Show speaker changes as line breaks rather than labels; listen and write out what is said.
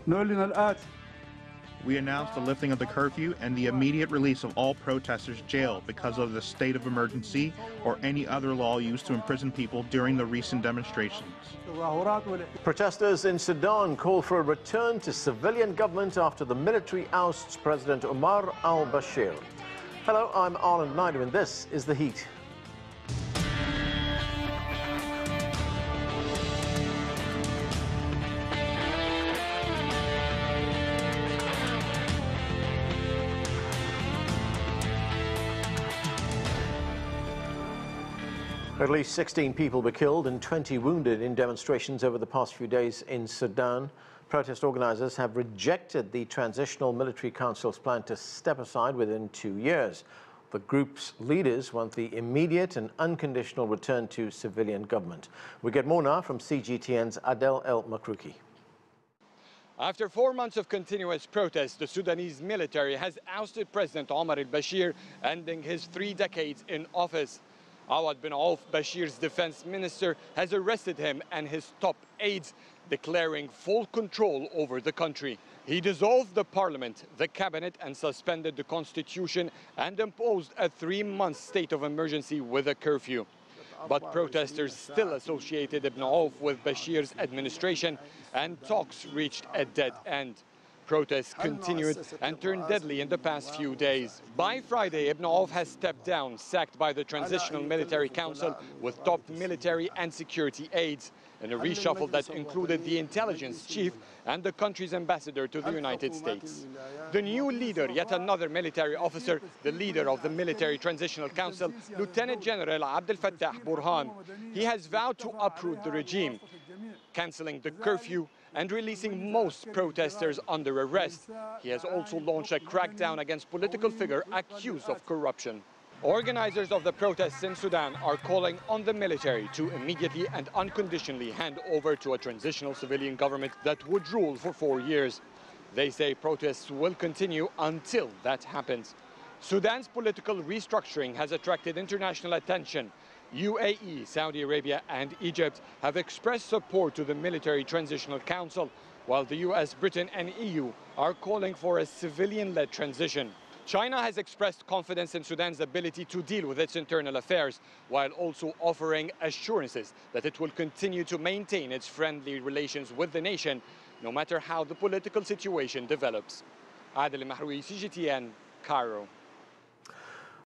نعلن الآتي.
We announced the lifting of the curfew and the immediate release of all protesters jailed because of the state of emergency or any other law used to imprison people during the recent demonstrations.
Protesters in Sudan call for a return to civilian government after the military ousts President Omar al-Bashir. Hello, I'm Arlen Naidu and this is The Heat. At least 16 people were killed and 20 wounded in demonstrations over the past few days in Sudan. Protest organizers have rejected the Transitional Military Council's plan to step aside within 2 years. The group's leaders want the immediate and unconditional return to civilian government. We get more now from CGTN's Adel El-Mahrouky.
After 4 months of continuous protests, the Sudanese military has ousted President Omar al-Bashir, ending his 3 decades in office. Awad bin Auf, Bashir's defense minister, has arrested him and his top aides, declaring full control over the country. He dissolved the parliament, the cabinet, and suspended the constitution and imposed a 3-month state of emergency with a curfew. But protesters still associated Ibn Auf with Bashir's administration, and talks reached a dead end. Protests continued and turned deadly in the past few days. By Friday, Ibn Auf has stepped down, sacked by the Transitional Military Council with top military and security aides, in a reshuffle that included the intelligence chief and the country's ambassador to the United States. The new leader, yet another military officer, the leader of the Military Transitional Council, Lieutenant General al-Burhan, he has vowed to uproot the regime, cancelling the curfew and releasing most protesters under arrest. He has also launched a crackdown against political figures accused of corruption. Organizers of the protests in Sudan are calling on the military to immediately and unconditionally hand over to a transitional civilian government that would rule for 4 years. They say protests will continue until that happens. Sudan's political restructuring has attracted international attention. UAE, Saudi Arabia and Egypt have expressed support to the Military Transitional Council, while the US, Britain and EU are calling for a civilian-led transition. China has expressed confidence in Sudan's ability to deal with its internal affairs, while also offering assurances that it will continue to maintain its friendly relations with the nation, no matter how the political situation develops. Adel, al-Mahrouky, CGTN, Cairo.